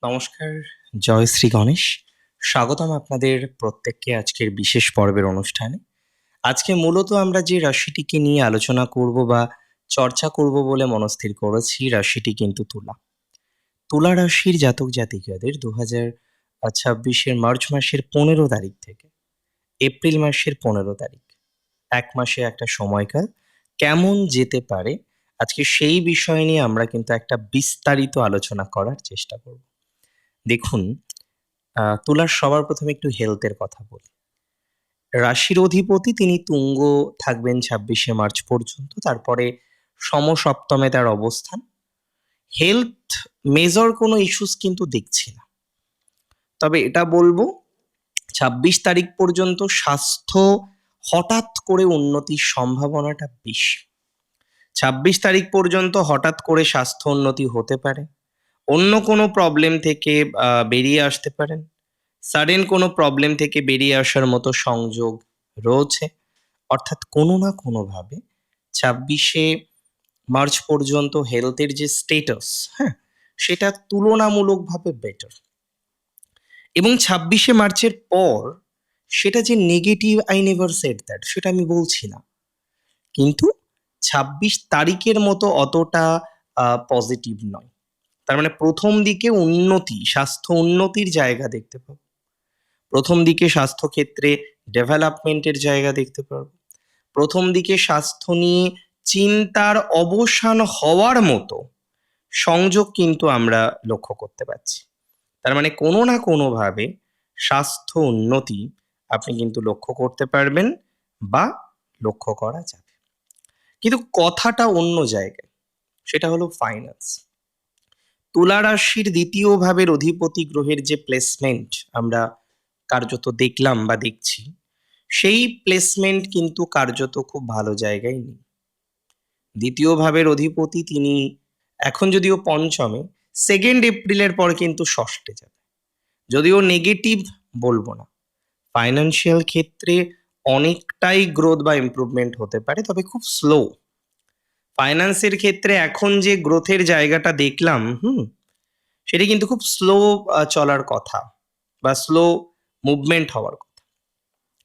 নমস্কার, জয় শ্রী গণেশ। স্বাগতম আপনাদের প্রত্যেককে আজকের বিশেষ পর্বের অনুষ্ঠানে। আজকে মূলত আমরা যে রাশিটিকে নিয়ে আলোচনা করব বা চর্চা করব বলে মনস্থির করেছি, রাশিটি কিন্তু তুলা। তুলা রাশির জাতক জাতিকাদের ২০২৬-এর মার্চ মাসের ১৫ তারিখ থেকে এপ্রিল মাসের ১৫ তারিখ, ১ মাসে একটা সময়কাল কেমন যেতে পারে, আজকে সেই বিষয় নিয়ে আমরা কিন্তু একটা বিস্তারিত আলোচনা করার চেষ্টা করব। দেখুন, তুলার সবার ১ম এ একটু হেলথের কথা বলি। রাশির অধিপতি তিনি তুঙ্গ থাকবেন ২৬শে মার্চ পর্যন্ত। তারপরে সমসপ্তমে তার অবস্থান। হেলথ মেজর কোনো ইস্যুস কিন্তু দেখছি না। তবে এটা বলবো ২৬ তারিখ পর্যন্ত স্বাস্থ্য হঠাৎ করে উন্নতির সম্ভাবনাটা বেশি। ২৬ তারিখ পর্যন্ত হঠাৎ করে স্বাস্থ্য উন্নতি হতে পারে। অন্য কোনো প্রবলেম থেকে বেরিয়ে আসতে পারেন। সাডেন কোনো প্রবলেম থেকে বেরিয়ে আসার মতো সংযোগ রয়েছে। অর্থাৎ কোনো না কোনোভাবে ২৬শে মার্চ পর্যন্ত হেলথের যে স্ট্যাটাস, হ্যাঁ? সেটা তুলনামূলকভাবে বেটার। এবং ২৬শে মার্চের পর সেটা যে negative, I never said that, সেটা আমি বলছি না। কিন্তু ২৬ তারিখের মতো অতটা পজিটিভ নয়। তার মানে ১ম দিকে উন্নতি, স্বাস্থ্য উন্নতির জায়গা দেখতে পাবো। ১ম দিকে স্বাস্থ্যক্ষেত্রে ডেভেলপমেন্টের জায়গা দেখতে পারবো। ১ম দিকে স্বাস্থ্য নিয়ে চিন্তার অবসান হওয়ার মতো সংযোগ কিন্তু আমরা লক্ষ্য করতে পারছি। তার মানে কোনো না কোনোভাবে স্বাস্থ্য উন্নতি আপনি কিন্তু লক্ষ্য করতে পারবেন বা লক্ষ্য করা যাবে। কিন্তু কথাটা অন্য জায়গায়, সেটা হলো ফাইন্যান্স। তুলা রাশির ২য় ভাবের অধিপতি গ্রহের যে প্লেসমেন্ট আমরা কার্যত দেখলাম বা দেখছি, সেই প্লেসমেন্ট কিন্তু কার্যত খুব ভালো জায়গায় নেই। ২য় ভাবের অধিপতি তিনি এখন যদিও পঞ্চমে, 2nd এপ্রিলের পর কিন্তু ষষ্ঠে যাবে। যদিও নেগেটিভ বলবো না, ফাইন্যান্সিয়াল ক্ষেত্রে অনেকটাই গ্রোথ বা ইমপ্রুভমেন্ট হতে পারে, তবে খুব স্লো। ফাইন্যান্সের ক্ষেত্রে এখন যে গ্রোথের জায়গাটা দেখলাম, সেটি কিন্তু খুব স্লো চলার কথা বা স্লো মুভমেন্ট হওয়ার কথা।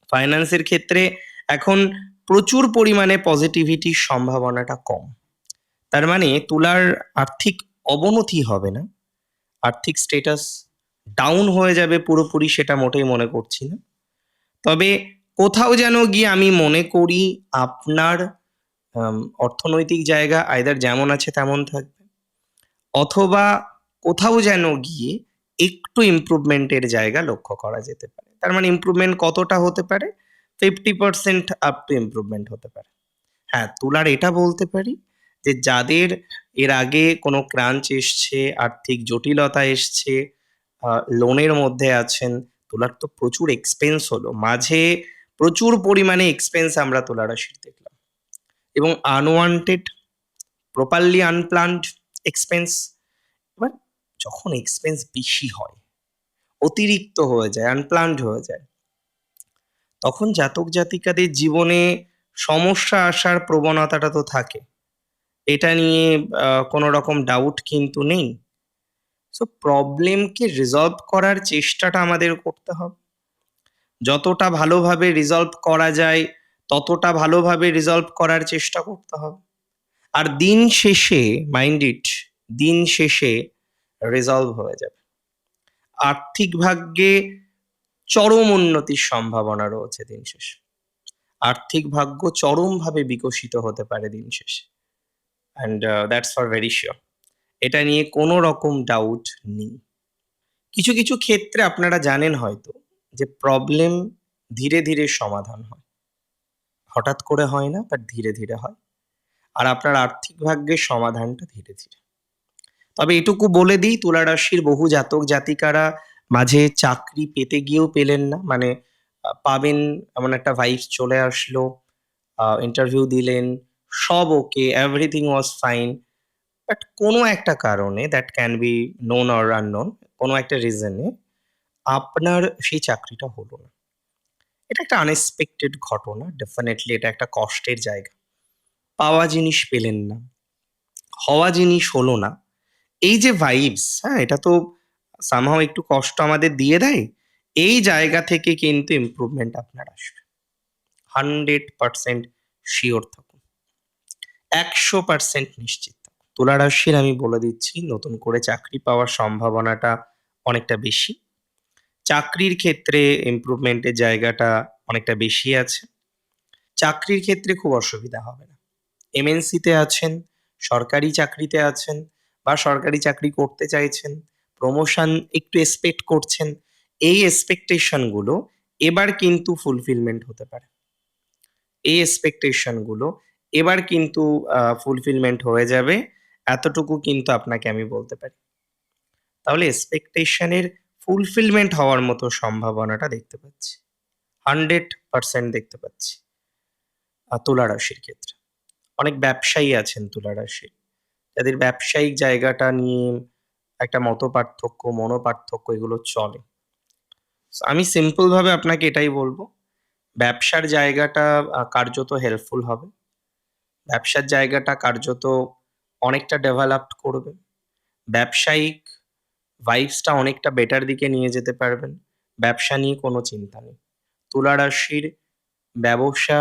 ফাইন্যান্সের ক্ষেত্রে এখন প্রচুর পরিমাণে পজিটিভিটির সম্ভাবনাটা কম। তার মানে তুলার আর্থিক অবনতি হবে না, আর্থিক স্ট্যাটাস ডাউন হয়ে যাবে পুরোপুরি সেটা মোটেই মনে করছি না। তবে কোথাও যেন গিয়ে আমি মনে করি আপনার অর্থনৈতিক জায়গা আইদার যেমন আছে তেমন থাকবে, অথবা কোথাও যেন গিয়ে একটু ইমপ্রুভমেন্টের জায়গা লক্ষ্য করা যেতে পারে। তার মানে ইমপ্রুভমেন্ট কতটা হতে পারে? 50% আপ টু ইমপ্রুভমেন্ট হতে পারে। হ্যাঁ, তুলার এটা বলতে পারি যে যাদের এর আগে কোনো ক্রাঞ্চ এসছে, আর্থিক জটিলতা এসছে, লোনের মধ্যে আছেন, তুলার তো প্রচুর এক্সপেন্স হলো। মাঝে প্রচুর পরিমাণে এক্সপেন্স আমরা তুলা রাশির দেখলাম। এবং আনওয়ান্টেড, প্রপারলি আনপ্ল্যান্ড এক্সপেন্স। এবার যখন এক্সপেন্স বেশি হয়, অতিরিক্ত হয়ে যায়, আনপ্ল্যান্ড হয়ে যায়, তখন জাতক জাতিকাদের জীবনে সমস্যা আসার প্রবণতাটা তো থাকে। এটা নিয়ে কোনো রকম ডাউট কিন্তু নেই। সো প্রবলেমকে রিজলভ করার চেষ্টাটা আমাদের করতে হবে। যতটা ভালোভাবে রিজলভ করা যায়, ততটা ভালোভাবে রিজলভ করার চেষ্টা করতে হবে। আর দিন শেষে, মাইন্ড ইট, দিন শেষে রিজলভ হয়ে যাবে। আর্থিক ভাগ্যে চরম উন্নতির সম্ভাবনা রয়েছে দিন শেষে। আর্থিক ভাগ্য চরমভাবে বিকশিত হতে পারে দিন শেষে। And that's for very sure. এটা নিয়ে কোনো রকম ডাউট নেই। কিছু, কিছু ক্ষেত্রে আপনারা জানেন হয়তো যে প্রবলেম ধীরে, ধীরে সমাধান হয়। হঠাৎ করে হয় না, বাট ধীরে, ধীরে হয়। আর আপনার আর্থিক ভাগ্যের সমাধানটা ধীরে, ধীরে। তবে এটুকু বলে দিই, তুলা রাশির বহু জাতক জাতিকারা মাঝে চাকরি পেতে গিয়েও পেলেন না। মানে পাবেন এমন একটা ভাইবস চলে আসলো। ইন্টারভিউ দিলেন, সব ওকে, এভরিথিং ওয়াজ ফাইন। বাট কোনো একটা কারণে, that can be known or unknown, কোনো একটা রিজনে আপনার সেই চাকরিটা হলো না। এটা একটা আনএক্সপেক্টেড ঘটনা। ডেফিনিটলি এটা একটা কষ্টের জায়গা। পাওয়া জিনিস পেলেন না, হওয়া জিনিস হলো না। এই যে ভাইবস, হ্যাঁ? এটা তো সামহাউ একটু কষ্ট আমাদের দিয়ে দেয়, এই জায়গা থেকে কিন্তু ইমপ্রুভমেন্ট আপনার আসবে। 100% শিওর থাকুন। 100% নিশ্চিত থাকুন। তুলা রাশির আমি বলে দিচ্ছি, নতুন করে চাকরি পাওয়ার সম্ভাবনাটা অনেকটা বেশি। চাকরির ক্ষেত্রে ইমপ্রুভমেন্টের জায়গাটা অনেকটা বেশি আছে। চাকরির ক্ষেত্রে খুব অসুবিধা হবে না। এমএনসিতে আছেন, সরকারি চাকরিতে আছেন বা সরকারি চাকরি করতে চাইছেন, প্রমোশন একটু এক্সপেক্ট করছেন। এই এক্সপেকটেশন গুলো এবার কিন্তু ফুলফিলমেন্ট হতে পারে। এই এক্সপেকটেশন গুলো এবার কিন্তু ফুলফিলমেন্ট হয়ে যাবে। এতটুকু কিন্তু আপনাকে আমি বলতে পারি। তাহলে এক্সপেকটেশন এর ফুলফিলমেন্ট হওয়ার মতো সম্ভাবনাটা দেখতে পাচ্ছি। 100% দেখতে পাচ্ছি তুলা রাশির ক্ষেত্রে। অনেক ব্যবসায়ী আছেন তুলা রাশির। যাদের ব্যবসায়িক জায়গাটা নিয়ে একটা মতপার্থক্য, মনোপার্থক্য এগুলো চলে। আমি সিম্পল ভাবে আপনাকে এটাই বলব, ব্যবসার জায়গাটা কার্যত হেল্পফুল হবে। ব্যবসার জায়গাটা কার্যত অনেকটা ডেভেলপড করবে। ব্যবসায়িক ভাইবসটা অনেকটা বেটার দিকে নিয়ে যেতে পারবেন। ব্যবসা নিয়ে কোনো চিন্তা নেই। তুলা রাশির ব্যবসা,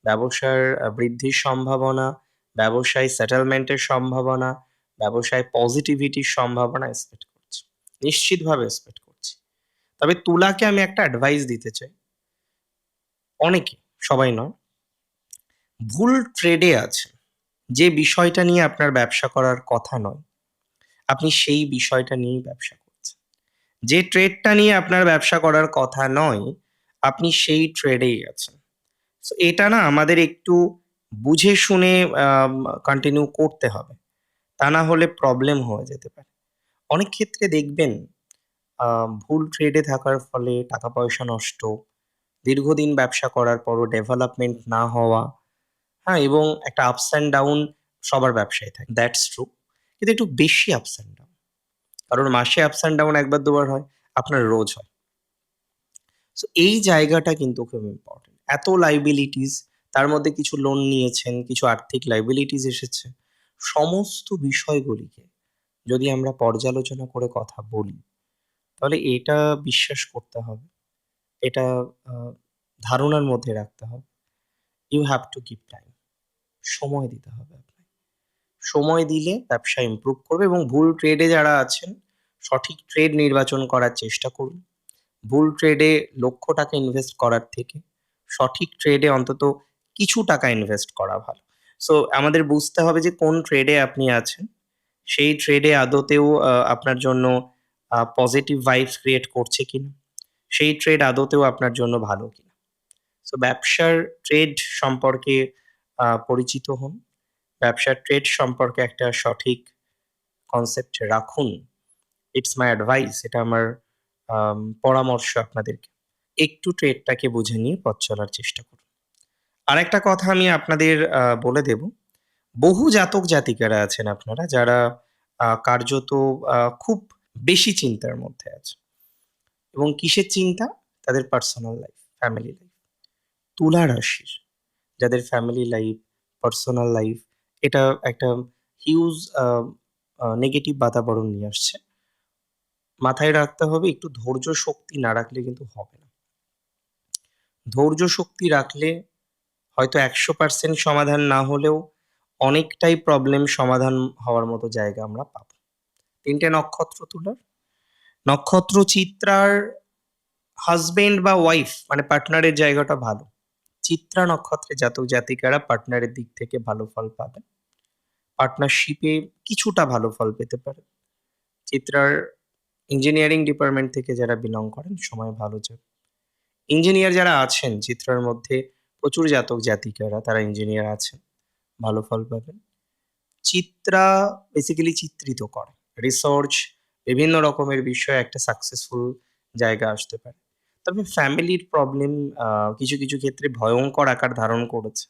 ব্যবসার বৃদ্ধির সম্ভাবনা, ব্যবসায় সেটেলমেন্টের সম্ভাবনা, ব্যবসায় পজিটিভিটির সম্ভাবনা এক্সপেক্ট করছি। নিশ্চিতভাবে এক্সপেক্ট করছি। তবে তুলাকে আমি একটা অ্যাডভাইস দিতে চাই। অনেকে, সবাই নয়, ভুল ট্রেডে আছেন। যে বিষয়টা নিয়ে আপনার ব্যবসা করার কথা নয়, আপনি সেই বিষয়টা নিয়েই ব্যবসা করছেন। যে ট্রেডটা নিয়ে আপনার ব্যবসা করার কথা নয়, আপনি সেই ট্রেডেই আছেন। সো এটা না আমাদের একটু বুঝে শুনে আম কন্টিনিউ করতে হবে। তা না হলে প্রবলেম হয়ে যেতে পারে। অনেক ক্ষেত্রে দেখবেন আ ভুল ট্রেডে থাকার ফলে টাকা-পয়সা নষ্ট, দীর্ঘদিন ব্যবসা করার পরও ডেভেলপমেন্ট না হওয়া, হ্যাঁ? এবং একটা আপস অ্যান্ড ডাউন সবার ব্যবসায় থাকে। That's true. কিন্তু একটু বেশি আপস অ্যান্ড ডাউন। কারণ মাসে আপস অ্যান্ড ডাউন ১ বার ২ বার হয়, আপনার রোজ হয়। সো এই জায়গাটা কিন্তু খুব ইম্পোর্টেন্ট। এত লায়াবিলিটিস, তার মধ্যে কিছু লোন নিয়েছেন, কিছু আর্থিক লায়াবিলিটিস এসেছে। সমস্ত বিষয়গুলিকে যদি আমরা পর্যালোচনা করে কথা বলি, তাহলে এটা বিশ্বাস করতে হবে। এটা আ ধারণার মধ্যে রাখতে হবে। You have to give time. সময় দিতে হবে আপনাকে। সময় দিলে ব্যবসা ইমপ্রুভ করবে এবং ভুল ট্রেডে যারা আছেন, সঠিক ট্রেড নির্বাচন করার চেষ্টা করুন। ভুল ট্রেডে লক্ষ টাকা ইনভেস্ট করার থেকে সঠিক ট্রেডে অন্তত কিছু টাকা ইনভেস্ট করা ভালো। সো আমাদের বুঝতে হবে যে কোন ট্রেডে আপনি আছেন। সেই ট্রেডে আদতেও আপনার জন্য পজিটিভ ভাইবস ক্রিয়েট করছে কিনা? সেই ট্রেড আদতেও আপনার জন্য ভালো কিনা? সো ব্যবসার ট্রেড সম্পর্কে পরিচিত হন। ব্যবসার ট্রেড সম্পর্কে একটা সঠিক কনসেপ্ট রাখুন। It's my advice. এটা আমার পরামর্শ আপনাদেরকে। একটু ট্রেডটাকে বুঝে নিয়ে পথ চলার চেষ্টা করুন। আরেকটা কথা আমি আপনাদের বলে দেব। বহু জাতক জাতিকারা আছেন আপনারা যারা কার্যত খুব বেশি চিন্তার মধ্যে আছে। এবং কিসের চিন্তা? তাদের পার্সোনাল লাইফ, ফ্যামিলি লাইফ। তুলা রাশির যাদের ফ্যামিলি লাইফ, পার্সোনাল লাইফ এটা একটা হিউজ আ আ নেগেটিভ বাতাবরণ নিয়ে আসছে। মাথায় রাখতে হবে একটু ধৈর্য শক্তি না রাখলে কিন্তু হবে না। ধৈর্য শক্তি রাখলে হয়তো ১০০% সমাধান না হলেও অনেকটাই প্রবলেম সমাধান হওয়ার মতো জায়গা আমরা পাবো। ৩ টে নক্ষত্র তুলার। নক্ষত্র চিত্রার হাসব্যান্ড বা ওয়াইফ মানে পার্টনারের জায়গাটা ভালো। চিত্রা নক্ষত্রের জাতক জাতিকারা পার্টনারের দিক থেকে ভালো ফল পাবেন। পার্টনারশিপে কিছুটা ভালো ফল পেতে পারেন। চিত্রার ইঞ্জিনিয়ারিং ডিপার্টমেন্ট থেকে যারা বিলং করেন সময় ভালো যাবে। ইঞ্জিনিয়ার যারা আছেন চিত্রার মধ্যে প্রচুর জাতক জাতিকারা তারা ইঞ্জিনিয়ার আছেন। ভালো ফল পাবেন। চিত্রা বেসিক্যালি চিত্রিত করে। রিসার্চ বিভিন্ন রকমের বিষয়ে একটা সাকসেসফুল জায়গা আসতে পারে। তবে ফ্যামিলির প্রবলেম আ কিছু ক্ষেত্রে ভয়ংকর আকার ধারণ করেছে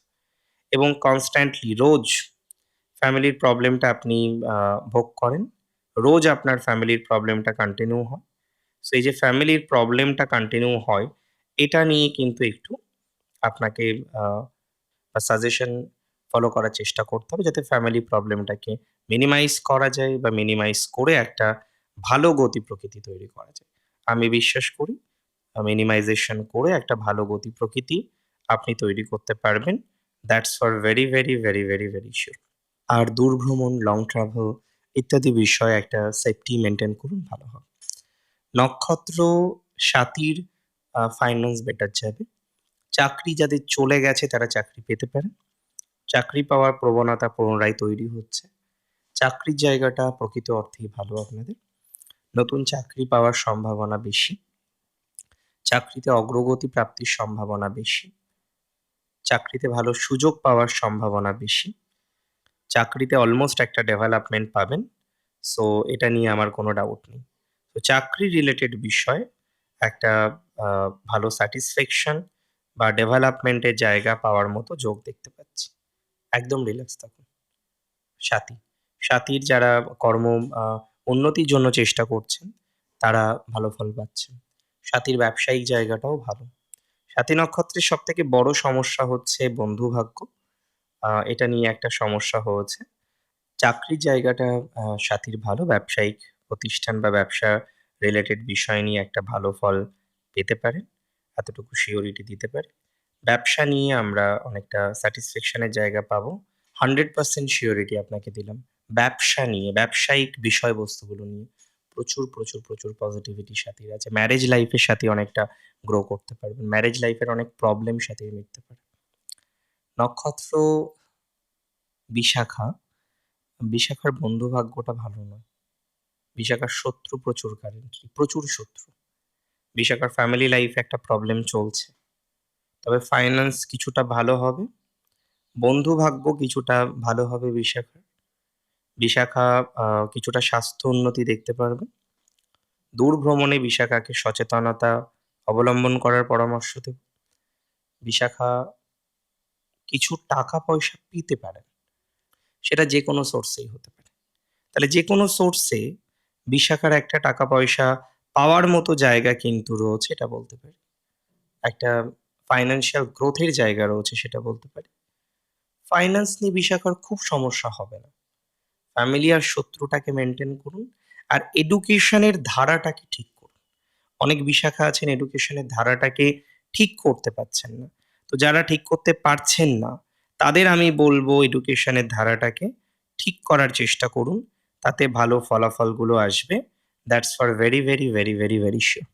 এবং কনস্ট্যান্টলি রোজ ফ্যামিলির প্রবলেমটা আপনি আ ভোগ করেন। রোজ আপনার ফ্যামিলির প্রবলেমটা কন্টিনিউ হয়। সো এই যে ফ্যামিলির প্রবলেমটা কন্টিনিউ হয়, এটা নিয়ে কিন্তু একটু আপনাকে আ সাজেশন ফলো করার চেষ্টা করতে হবে যাতে ফ্যামিলি প্রবলেমটাকে মিনিমাইজ করা যায় বা মিনিমাইজ করে একটা ভালো গতি প্রকৃতি তৈরি করা যায়। আমি বিশ্বাস করি মিনিমাইজেশন করে একটা ভালো গতি প্রকৃতি আপনি তৈরি করতে পারবেন। That's for very, very, very, very, very sure. আর দূর ভ্রমণ, লং ট্রাভেল ইত্যাদি বিষয়ে একটা সেফটি মেইনটেইন করুন, ভালো হবে। নক্ষত্র স্বাতীর ফাইন্যান্স বেটার যাবে। চাকরি যাদের চলে গেছে তারা চাকরি পেতে পারেন। চাকরি পাওয়ার প্রবণতা পুনরায় তৈরি হচ্ছে। চাকরির জায়গাটা প্রকৃত অর্থেই ভালো আপনাদের। নতুন চাকরি পাওয়ার সম্ভাবনা বেশি। চাকরিতে অগ্রগতি প্রাপ্তির সম্ভাবনা বেশি। চাকরিতে ভালো সুযোগ পাওয়ার সম্ভাবনা বেশি। চাকরিতে অলমোস্ট একটা ডেভেলপমেন্ট পাবেন। সো এটা নিয়ে আমার কোনো ডাউট নেই। তো চাকরি রিলেটেড বিষয় একটা ভালো স্যাটিসফ্যাকশন বা ডেভেলপমেন্টের জায়গা পাওয়ার মতো যোগ দেখতে পাচ্ছি। একদম রিল্যাক্স থাকুন। সাথী, সাথীর যারা কর্ম আ উন্নতির জন্য চেষ্টা করছেন, তারা ভালো ফল পাচ্ছেন। সাথীর ব্যবসায়িক জায়গাটাও ভালো। সাথী নক্ষত্রের সবথেকে বড় সমস্যা হচ্ছে বন্ধুভাগ্য। এটা নিয়ে একটা সমস্যা হয়েছে। চাকরির জায়গাটা সাথীর ভালো। ব্যবসায়িক প্রতিষ্ঠান বা ব্যবসা রিলেটেড বিষয় নিয়ে একটা ভালো ফল পেতে পারেন। এতটুকু সিউরিটি দিতে পারি। ব্যবসা নিয়ে আমরা অনেকটা স্যাটিসফ্যাকশন এর জায়গা পাবো। 100% সিউরিটি আপনাকে দিলাম। ব্যবসা নিয়ে, ব্যবসায়িক বিষয়বস্তুগুলো নিয়ে প্রচুর, প্রচুর, প্রচুর পজিটিভিটি সাথীর আছে। ম্যারেজ লাইফ এর সাথে অনেকটা গ্রো করতে পারবেন। ম্যারেজ লাইফ এর অনেক প্রবলেম সাথীর মিটতে পারে। নক্ষত্র বিশাখা, বিশাখার বন্ধুভাগ্যটা ভালো নয়। বিশাখার শত্রু প্রচুর কারেন্টলি, প্রচুর শত্রু। বিশাখার ফ্যামিলি লাইফে একটা প্রবলেম চলছে। তবে ফাইন্যান্স কিছুটা ভালো হবে। বন্ধুভাগ্য কিছুটা ভালো হবে বিশাখার। বিশাখা কিছুটা স্বাস্থ্য উন্নতি দেখতে পারবে। দূর ভ্রমণে বিশাখাকে সচেতনতা অবলম্বন করার পরামর্শ দেব। বিশাখা কিছু টাকা পয়সা পেতে পারেন। সেটা যেকোনো সোর্সেই হতে পারে। তাহলে যেকোনো সোর্সে বিশাখার একটা টাকা পয়সা পাওয়ার মতো জায়গা কিন্তু রয়েছে, এটা বলতে পারি। একটা ফাইন্যান্সিয়াল গ্রোথ এর জায়গা রয়েছে, সেটা বলতে পারি। ফাইন্যান্স নিয়ে বিশাখার খুব সমস্যা হবে না। ফ্যামিলি আর শত্রুটাকে মেইনটেইন করুন। আর এডুকেশনের ধারাটাকে ঠিক করুন। অনেক বিশাখা আছেন এডুকেশনের ধারাটাকে ঠিক করতে পারছেন না। তো যারা ঠিক করতে পারছেন না, তাদের আমি বলবো এডুকেশনের ধারাটাকে ঠিক করার চেষ্টা করুন। তাতে ভালো ফলাফলগুলো আসবে। That's for very, very, very, very, very sure.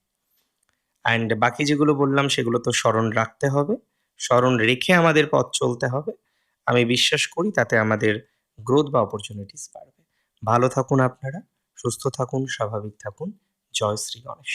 And বাকি যেগুলো বললাম সেগুলো তো স্মরণ রাখতে হবে। স্মরণ রেখে আমাদের পথ চলতে হবে। আমি বিশ্বাস করি তাতে আমাদের গ্রোথ বা অপরচুনিটিস বাড়বে। ভালো থাকুন আপনারা, সুস্থ থাকুন, স্বাভাবিক থাকুন। জয় শ্রী গণেশ।